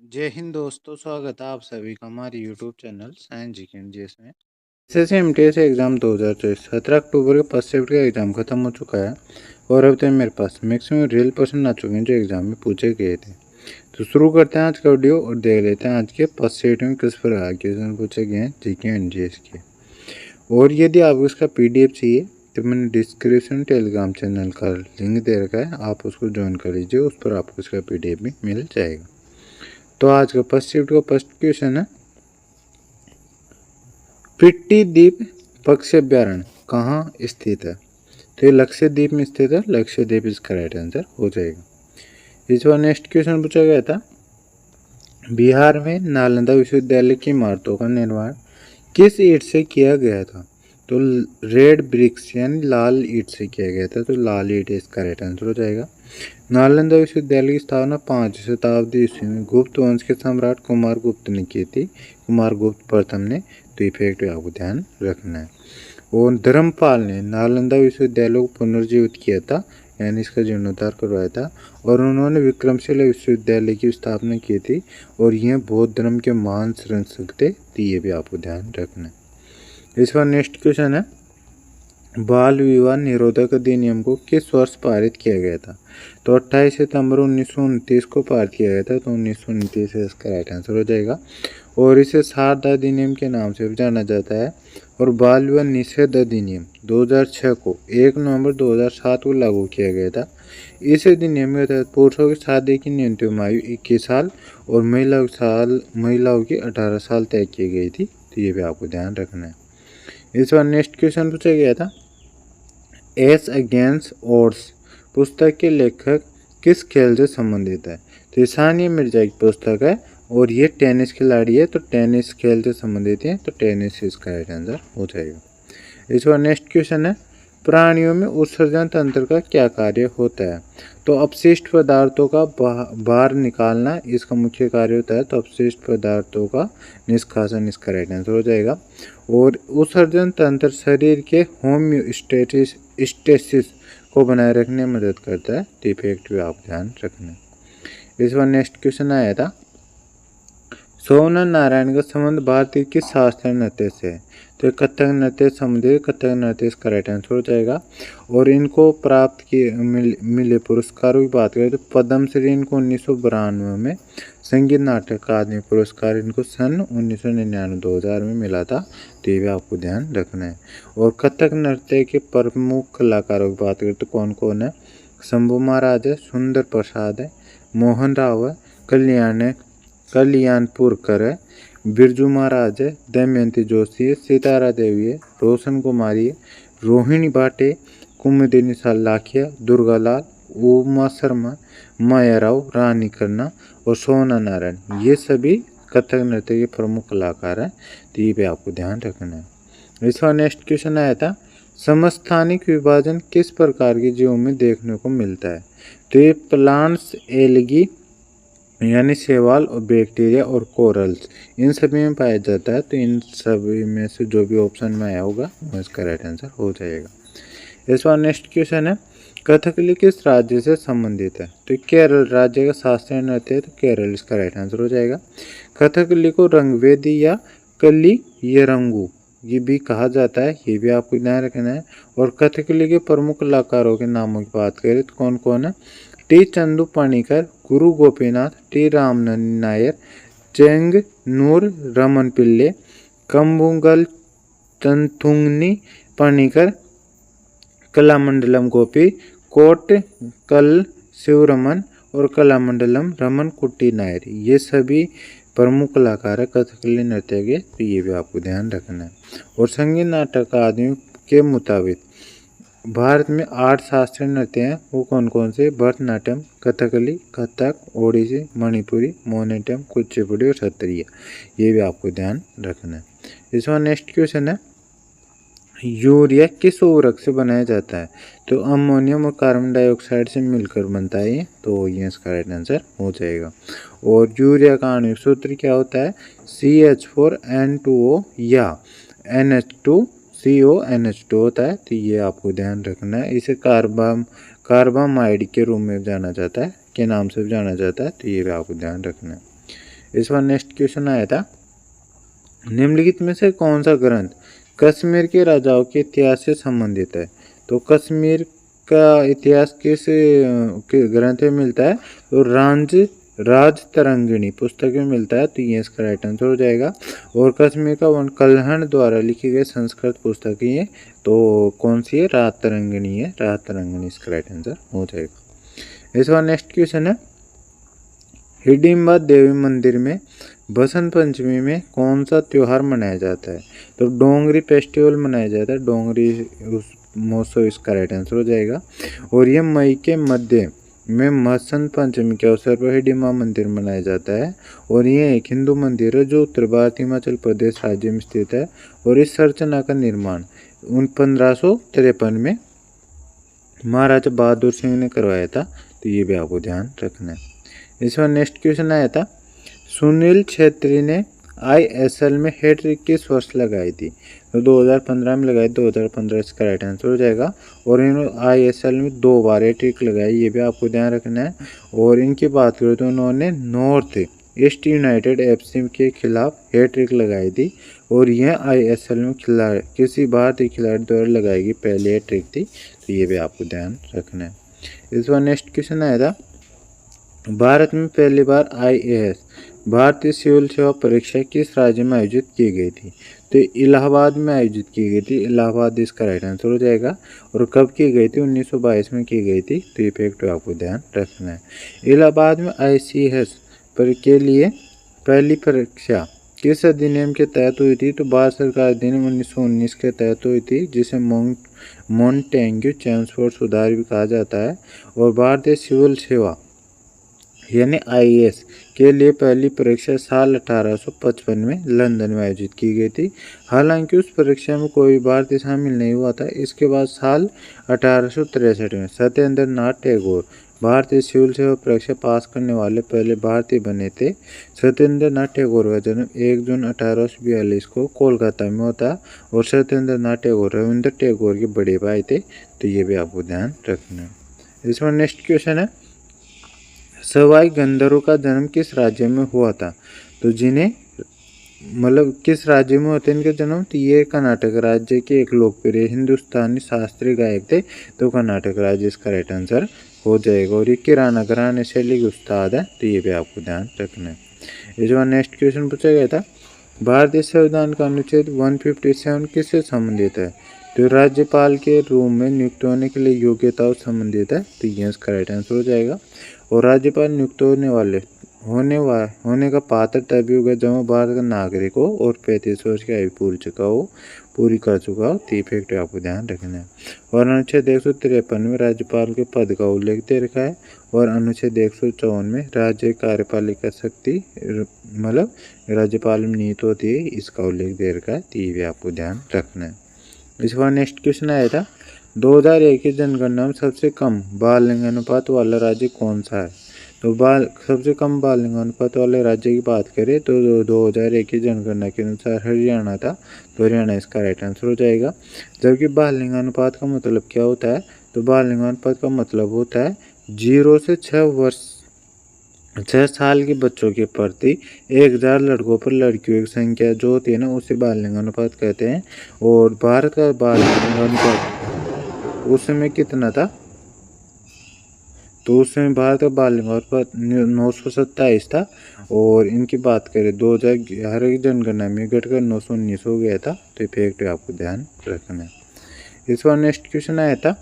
जय हिंद दोस्तों, स्वागत है आप सभी का हमारे यूट्यूब चैनल साइंस जी के जीएस में। एसएससी एमटीएस एग्ज़ाम 2024 17 अक्टूबर के फर्स्ट शिफ्ट का एग्ज़ाम खत्म हो चुका है और अब तक मेरे पास मैक्सिमम रियल क्वेश्चन आ चुके हैं जो एग्ज़ाम में पूछे गए थे। तो शुरू करते हैं आज का वीडियो और देख लेते हैं आज के फर्स्ट शिफ्ट में किस प्रकार के क्वेश्चन पूछे गए हैं जी के एंड जीएस के। और यदि आपको इसका PDF चाहिए तो मैंने डिस्क्रिप्शन टेलीग्राम चैनल का लिंक दे रखा है, आप उसको ज्वाइन कर लीजिए, उस पर आपको इसका PDF भी मिल जाएगा। तो आज का फर्स्ट शिफ्ट का फर्स्ट क्वेश्चन है, पिट्टी द्वीप पक्षी अभ्यारण्य कहाँ स्थित है? तो ये लक्षद्वीप में स्थित है। लक्षद्वीप इसका राइट आंसर हो जाएगा। इस बार नेक्स्ट क्वेश्चन पूछा गया था, बिहार में नालंदा विश्वविद्यालय की इमारतों का निर्माण किस ईंट से किया गया था? तो रेड ब्रिक्स यानी लाल ईंट से किया गया था, तो लाल ईंट इसका राइट आंसर हो जाएगा। नालंदा विश्वविद्यालय की स्थापना 5वीं शताब्दी ईस्वी में गुप्त वंश के सम्राट कुमार गुप्त ने की थी, कुमार गुप्त प्रथम ने। तो इफेक्ट आपको ध्यान रखना है। और धर्मपाल ने नालंदा विश्वविद्यालय को पुनर्जीवित किया था, यानी इसका जीर्णोद्धार करवाया था, और उन्होंने विक्रमशिला विश्वविद्यालय की स्थापना की थी, और यह बौद्ध धर्म के महान संरक्षक थे। तो ये भी आपको ध्यान रखना है। इस बार नेक्स्ट क्वेश्चन है, बाल विवाह निरोधक अधिनियम को किस वर्ष पारित किया गया था? तो 28 सितंबर 1929 को पारित किया गया था, तो 1929 इसका राइट आंसर हो जाएगा। और इसे शारदा अधिनियम के नाम से भी जाना जाता है। और बाल विवाह निषेध अधिनियम 2006 को 1 नवंबर 2007 को लागू किया गया था। इस अधिनियम के तहत पुरुषों की शादी की न्यूनतम आयु 21 साल और महिलाओं की 18 साल तय की गई थी। तो ये भी आपको ध्यान रखना है। इस बार नेक्स्ट क्वेश्चन पूछा गया था, एस अगेंस्ट ओड्स पुस्तक के लेखक किस खेल से संबंधित है? तो ये सानिया मिर्जा की पुस्तक है और ये टेनिस खिलाड़ी है, तो टेनिस खेल से संबंधित है, तो टेनिस इसका राइट आंसर हो जाएगा। इस बार नेक्स्ट क्वेश्चन है, प्राणियों में उत्सर्जन तंत्र का क्या कार्य होता है? तो अपशिष्ट पदार्थों का बाहर निकालना इसका मुख्य कार्य होता है, तो अपशिष्ट पदार्थों का निष्कासन इसका राइट आंसर हो जाएगा। और उत्सर्जन तंत्र शरीर के होम्योस्टेसिस को बनाए रखने में मदद करता है। तो इफेक्ट भी आप ध्यान रखना। इस बार नेक्स्ट क्वेश्चन आया था, सोमनाथ नारायण का संबंध भारतीय किस शास्त्रीय नृत्य से है? तो कथक नृत्य संबंधित, कथक नृत्य इसका राइट आंसर हो जाएगा। और इनको प्राप्त किए मिले पुरस्कारों की बात करें तो पद्मश्री इनको 1992 में, संगीत नाटक अकादमी पुरस्कार इनको सन 1999-2000 में मिला था। तो ये भी आपको ध्यान रखना है। और कथक नृत्य के प्रमुख कलाकारों की बात करें तो कौन कौन है? शंभू महाराज है, सुंदर प्रसाद है, मोहन राव है, कल्याणपुरकर है, बिरजू महाराज है, दमयंती जोशी है, सितारा देवी है, रोशन कुमारी है, रोहिणी भाटे, कुमुदिनी लाखिया, दुर्गालाल, उमा शर्मा, माया राव, रानी खन्ना और सोना नारायण, ये सभी कथक नृत्य के प्रमुख कलाकार हैं। तो ये भी आपको ध्यान रखना है। इस बार नेक्स्ट क्वेश्चन आया था, समस्थानिक विभाजन किस प्रकार के जीवों में देखने को मिलता है? तो ये प्लांट्स, एल्गी यानी शैवाल और बैक्टीरिया और कोरल्स, इन सभी में पाया जाता है। तो इन सभी में से जो भी ऑप्शन में आया होगा वो इसका राइट आंसर हो जाएगा। इस बार नेक्स्ट क्वेश्चन है, कथकली किस राज्य से संबंधित है? तो केरल राज्य का शास्त्रीय नृत्य है, तो केरल इसका राइट आंसर हो जाएगा। कथकली को रंगवेदी या कली यरंगू ये भी कहा जाता है, ये भी आपको ध्यान रखना है। और कथकली के प्रमुख कलाकारों के नामों की बात करें तो कौन कौन है? टी चंदू पणिकर, गुरु गोपीनाथ, टी रामनंद नायर, चेंगनूर रमन पिल्ले, कंबुगल चंथुंगनी पणिकर, कलामंडलम गोपी, कोट कल शिवरमन और कलामंडलम रमन कुट्टी नायर, ये सभी प्रमुख कलाकार है कथकली नृत्य के। तो ये भी आपको ध्यान रखना है। और संगीत नाटक अकादमी के मुताबिक भारत में 8 शास्त्रीय नृत्य हैं, वो कौन कौन से? भरतनाट्यम, कथकली, कथक, ओडिसी, मणिपुरी, मोहिनीअट्टम, कुचिपुड़ी और सत्रिया, ये भी आपको ध्यान रखना है। इस बार नेक्स्ट क्वेश्चन है, यूरिया किस उर्वरक से बनाया जाता है? तो अमोनियम और कार्बन डाइऑक्साइड से मिलकर बनता है ये, तो ये इसका राइट आंसर हो जाएगा। और यूरिया का आणविक सूत्र क्या होता है? CH4N2O या NH2CONH2 होता है। तो ये आपको ध्यान रखना है। इसे कार्बामाइड के रूप में जाना जाता है, के नाम से जाना जाता है। तो ये भी आपको ध्यान रखना है। इस बार नेक्स्ट क्वेश्चन आया था, निम्नलिखित में से कौन सा ग्रंथ कश्मीर के राजाओं के इतिहास से संबंधित है? तो कश्मीर का इतिहास किस ग्रंथ में मिलता है? तो राज तरंगिणी पुस्तक में मिलता है। तो ये इसका राइट आंसर हो जाएगा। और कश्मीर का वन कल्हण द्वारा लिखी गई संस्कृत पुस्तक ही है। तो कौन सी है? राज तरंगिणी है। राज तरंगिणी इसका राइट आंसर हो जाएगा। इस बार नेक्स्ट क्वेश्चन है, हिडिंबा देवी मंदिर में बसंत पंचमी में कौन सा त्योहार मनाया जाता है? तो डोंगरी फेस्टिवल मनाया जाता है। डोंगरी महोत्सव इसका राइट आंसर हो जाएगा। और ये मई के मध्य में बसंत पंचमी के अवसर पर हिडिंबा मंदिर मनाया जाता है। और ये एक हिंदू मंदिर है जो उत्तर भारत हिमाचल प्रदेश राज्य में स्थित है। और इस संरचना का निर्माण 1553 में महाराजा बहादुर सिंह ने करवाया था। तो ये भी आपको ध्यान रखना है। इस बार नेक्स्ट क्वेश्चन आया था, सुनील छेत्री ने ISL में हैट्रिक किस वर्ष लगाई थी? तो 2015 में लगाई। 2015 इसका राइट आंसर हो जाएगा। और इन्होंने ISL में 2 बार हैट्रिक लगाई, ये भी आपको ध्यान रखना है। और इनकी बात करें तो उन्होंने नॉर्थ ईस्ट यूनाइटेड FC के खिलाफ हैट्रिक लगाई थी। और यह ISL में किसी भारतीय खिलाड़ी द्वारा लगाई गई पहली हैट्रिक थी। तो ये भी आपको ध्यान रखना है। इस बार नेक्स्ट क्वेश्चन आया था, भारत में पहली बार IAS भारतीय सिविल सेवा परीक्षा किस राज्य में आयोजित की गई थी? तो इलाहाबाद में आयोजित की गई थी। इलाहाबाद इसका राइट आंसर हो जाएगा। और कब की गई थी? 1922 में की गई थी। तो ये फैक्ट आपको ध्यान रखना है। इलाहाबाद में ICS के लिए पहली परीक्षा किस अधिनियम के तहत हुई थी? तो भारत सरकार अधिनियम 1919 के तहत हुई थी, जिसे मोंटेग्यू चेम्सफोर्ड सुधार भी कहा जाता है। और भारतीय सिविल सेवा यानी IAS के लिए पहली परीक्षा साल 1855 में लंदन में आयोजित की गई थी। हालांकि उस परीक्षा में कोई भारतीय शामिल नहीं हुआ था। इसके बाद साल 1863 में सत्येंद्र नाथ टैगोर भारतीय सिविल सेवा परीक्षा पास करने वाले पहले भारतीय बने थे। सत्येंद्र नाथ टैगोर का जन्म 1 जून 1842 को कोलकाता में होता। और सत्येंद्र नाथ टैगोर रविंद्र टैगोर के बड़े भाई थे। तो ये भी आपको ध्यान रखना है। इसमें नेक्स्ट क्वेश्चन है, सवाई गंधर्व का जन्म किस राज्य में हुआ था? तो जिन्हें किस राज्य में होते इनका जन्म? तो ये कर्नाटक राज्य के एक लोकप्रिय हिंदुस्तानी शास्त्रीय गायक थे। तो कर्नाटक राज्य इसका राइट आंसर हो जाएगा। और ये किराना घराने शैली के उस्ताद है। तो ये भी आपको ध्यान रखना है। इस बार नेक्स्ट क्वेश्चन पूछा गया था, भारतीय संविधान का अनुच्छेद 157 किससे संबंधित है? तो राज्यपाल के रूप में नियुक्त होने के लिए योग्यताओं संबंधित है। तो ये इसका राइट आंसर हो जाएगा। और राज्यपाल नियुक्त होने का पात्र तभी होगा जब वो भारत का नागरिक हो और 35 वर्ष की आयु पूरी कर चुका हो। तो फैक्ट आपको ध्यान रखना है। और अनुच्छेद 153 में राज्यपाल के पद का उल्लेख दे रखा है। और अनुच्छेद 154 में राज्य कार्यपालिका शक्ति राज्यपाल में निहित होती है, इसका उल्लेख दे रखा है। तो ये भी आपको ध्यान रखना है। इस बार नेक्स्ट क्वेश्चन आया था, 2001 की जनगणना में सबसे कम बाल लिंगानुपात वाला राज्य कौन सा है? तो सबसे कम बाल लिंगानुपात वाले राज्य की बात करें तो 2001 की जनगणना के अनुसार हरियाणा था। तो हरियाणा इसका राइट आंसर हो जाएगा। जबकि बाल लिंगानुपात का मतलब क्या होता है? तो बाल लिंगानुपात का मतलब होता है 0 से 6 साल के बच्चों के प्रति 1000 लड़कों पर लड़कियों की संख्या जो होती है ना, उसे बाल लिंगानुपात कहते हैं। और भारत का बाल लिंगानुपात उस समय कितना था? तो उस समय भारत का बाल लिंगानुपात 927 था। और इनकी बात करें 2011 की जनगणना में घटकर 919 हो गया था। तो फैक्ट आपको ध्यान रखना है। इस बार नेक्स्ट क्वेश्चन आया था,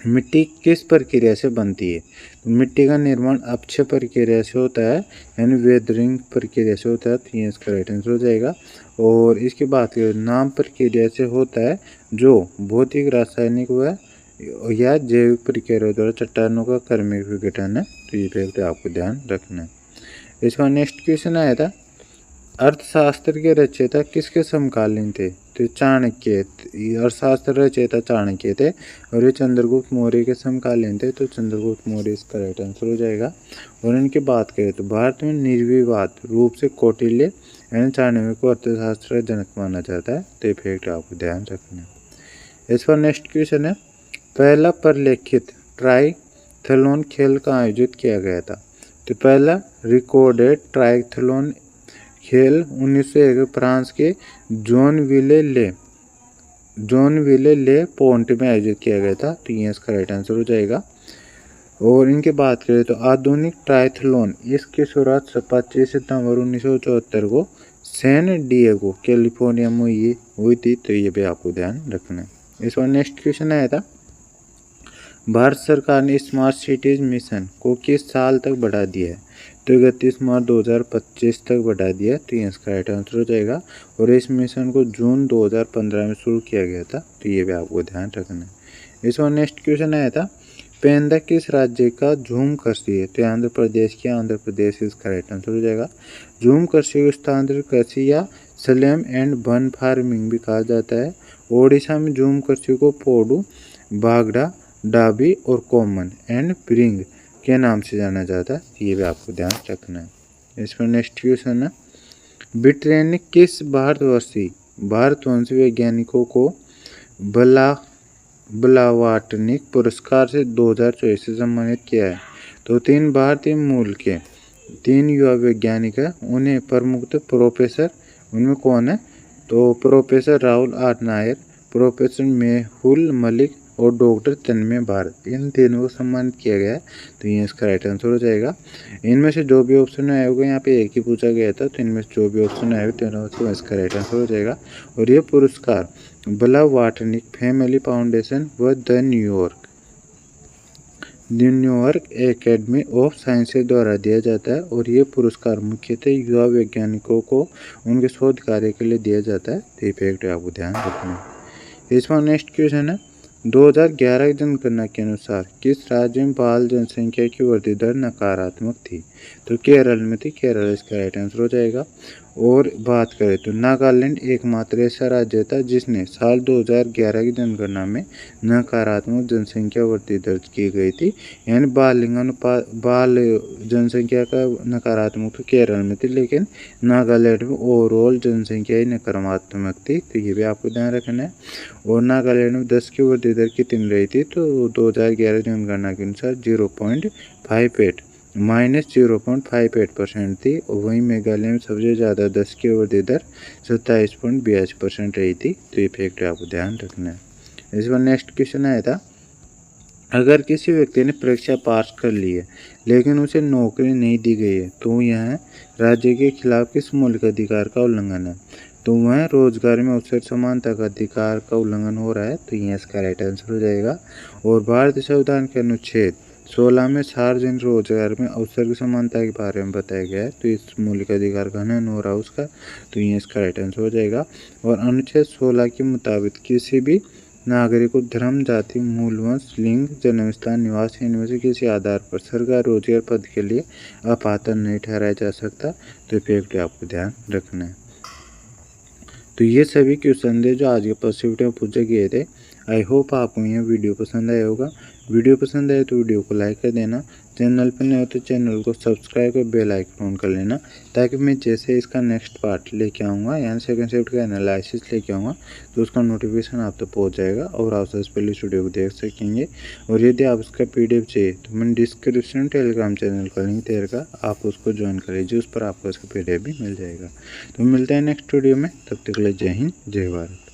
मिट्टी किस प्रक्रिया से बनती है? तो मिट्टी का निर्माण अपक्षय प्रक्रिया से होता है, यानी वेदरिंग प्रक्रिया से होता है। तो ये इसका राइट आंसर हो जाएगा। और इसकी बात करें नाम प्रक्रिया से होता है, जो भौतिक रासायनिक व या जैविक प्रक्रिया द्वारा चट्टानों का क्रमिक विघटन है। तो ये फैक्ट आपको ध्यान रखना है। इसका नेक्स्ट क्वेश्चन आया था, अर्थशास्त्र के रचयिता किसके समकालीन थे? तो चाणक्य। अर्थशास्त्र रचयिता चाणक्य थे। और ये चंद्रगुप्त मौर्य के समकालीन थे। तो चंद्रगुप्त मौर्य इसका राइट आंसर हो जाएगा। और इनकी बात करें तो भारत में निर्विवाद रूप से कौटिल्य यानी चाणक्य को अर्थशास्त्र जनक माना जाता है। तो ये फैक्ट आपको ध्यान रखना है। इस पर नेक्स्ट क्वेश्चन है, पहला प्रलेखित ट्राइथलॉन खेल का आयोजित किया गया था? तो पहला रिकॉर्डेड ट्रायथलॉन खेल 1901 फ्रांस के जॉनविले ले पोंट में आयोजित किया गया था। तो ये इसका राइट आंसर हो जाएगा। और इनकी बात करें तो आधुनिक ट्रायथलॉन इसकी शुरुआत 25 सितंबर 1974 को सैन डिएगो कैलिफोर्निया में हुई थी। तो ये भी आपको ध्यान रखना है। इस बार नेक्स्ट क्वेश्चन आया था, भारत सरकार ने स्मार्ट सिटीज मिशन को किस साल तक बढ़ा दिया है? तो 31 मार्च 2025 तक बढ़ा दिया। तो ये इसका राइट आंसर हो जाएगा। और इस मिशन को जून 2015 में शुरू किया गया था। तो ये भी आपको ध्यान रखना है। इस बार नेक्स्ट क्वेश्चन आया था, पेंदा किस राज्य का झूम कृषि है? तो आंध्र प्रदेश की, आंध्र प्रदेश इसका राइट आंसर हो जाएगा। झूम कृषि को स्थानांतरित कृषि या स्लैम एंड बन फार्मिंग भी कहा जाता है। ओडिशा में झूम कृषि को पोडू, बागड़ा, डाबी और कॉमन एंड ब्रिंग के नाम से जाना जाता है। ये भी आपको ध्यान रखना है। इसमें नेक्स्ट क्वेश्चन है, ब्रिटेन ने किस भारतवंशी वैज्ञानिकों को ब्लावाटनिक पुरस्कार से 2024 से सम्मानित किया है? तो 3 भारतीय मूल के 3 युवा वैज्ञानिक हैं, उन्हें प्रमुख प्रोफेसर, उनमें कौन है? तो professor Rahul R Nair, professor Mehul Malik और डॉक्टर तन्मय भारत, इन तीनों को सम्मानित किया गया है। तो ये इसका राइट आंसर हो जाएगा। इनमें से जो भी ऑप्शन आए होगा, यहाँ पे एक ही पूछा गया था, तो इनमें से जो भी ऑप्शन आए होगा तीनों से इसका राइट आंसर हो जाएगा। और ये पुरस्कार ब्लावाटनिक फैमिली फाउंडेशन व the New York academy of sciences द्वारा दिया जाता है। और ये पुरस्कार मुख्यतः युवा वैज्ञानिकों को उनके शोध कार्य के लिए दिया जाता है। तो ये फैक्ट आपको ध्यान रखना है। इसमें नेक्स्ट क्वेश्चन है, 2011 की जनगणना के अनुसार किस राज्य में बाल जनसंख्या की वृद्धि दर नकारात्मक थी? तो केरल में थी। केरल इसका राइट आंसर हो जाएगा। और बात करें तो नागालैंड एकमात्र ऐसा राज्य था जिसने साल 2011 की जनगणना में नकारात्मक जनसंख्या वृद्धि दर्ज की गई थी। यानी बाल जनसंख्या का नकारात्मक तो केरल में थी, लेकिन नागालैंड में ओवरऑल जनसंख्या ही नकारात्मक थी। तो ये भी आपको ध्यान रखना है। और नागालैंड में 10 की वृद्धि दर कितनी रही थी? तो 2011 जनगणना के अनुसार -0.58% थी। और वहीं मेघालय में सबसे ज़्यादा 10 की वृद्धि दर 27.82% रही थी। तो ये फैक्ट आपको ध्यान रखना है। इस बार नेक्स्ट क्वेश्चन आया था, अगर किसी व्यक्ति ने परीक्षा पास कर ली है लेकिन उसे नौकरी नहीं दी गई है, तो यह राज्य के खिलाफ किस मौलिक अधिकार का उल्लंघन है? तो वह रोजगार में अवसर समानता का अधिकार का उल्लंघन हो रहा है। तो ये इसका राइट आंसर हो जाएगा। और भारतीय संविधान के अनुच्छेद 16 में सार्वजनिक रोजगार में अवसर की समानता के बारे में बताया गया है। तो इस मौलिक अधिकार का हनन हो रहा है उसका। तो ये इसका राइट आंसर हो जाएगा। और अनुच्छेद 16 के मुताबिक किसी भी नागरिक को धर्म, जाति, मूलवंश, लिंग, जन्मस्थान, निवास इनमें से किसी आधार पर सरकार रोजगार पद के लिए अपात्र नहीं ठहराया जा सकता। तो फैक्ट आपको ध्यान रखना है। तो ये सभी क्वेश्चन थे जो आज के पॉसिबिलिटी में पूछे गए थे। आई होप आपको यह वीडियो पसंद आया होगा। वीडियो पसंद आए तो वीडियो को लाइक कर देना। चैनल पर नए हो तो चैनल को सब्सक्राइब कर बेल आइकन ऑन कर लेना, ताकि मैं जैसे इसका नेक्स्ट पार्ट लेके आऊँगा, यानी सेकंड शिफ्ट का एनालिसिस लेके आऊँगा, तो उसका नोटिफिकेशन आप तक पहुँच जाएगा और आप सबसे पहले इस वीडियो को देख सकेंगे। और यदि आप उसका PDF चाहिए तो मैंने डिस्क्रिप्शन में टेलीग्राम चैनल का लिंक दे रखा, आप उसको ज्वाइन कर लीजिए, उस पर आपको उसका PDF भी मिल जाएगा। तो मिलते हैं नेक्स्ट वीडियो में, तब तक के लिए जय हिंद, जय भारत।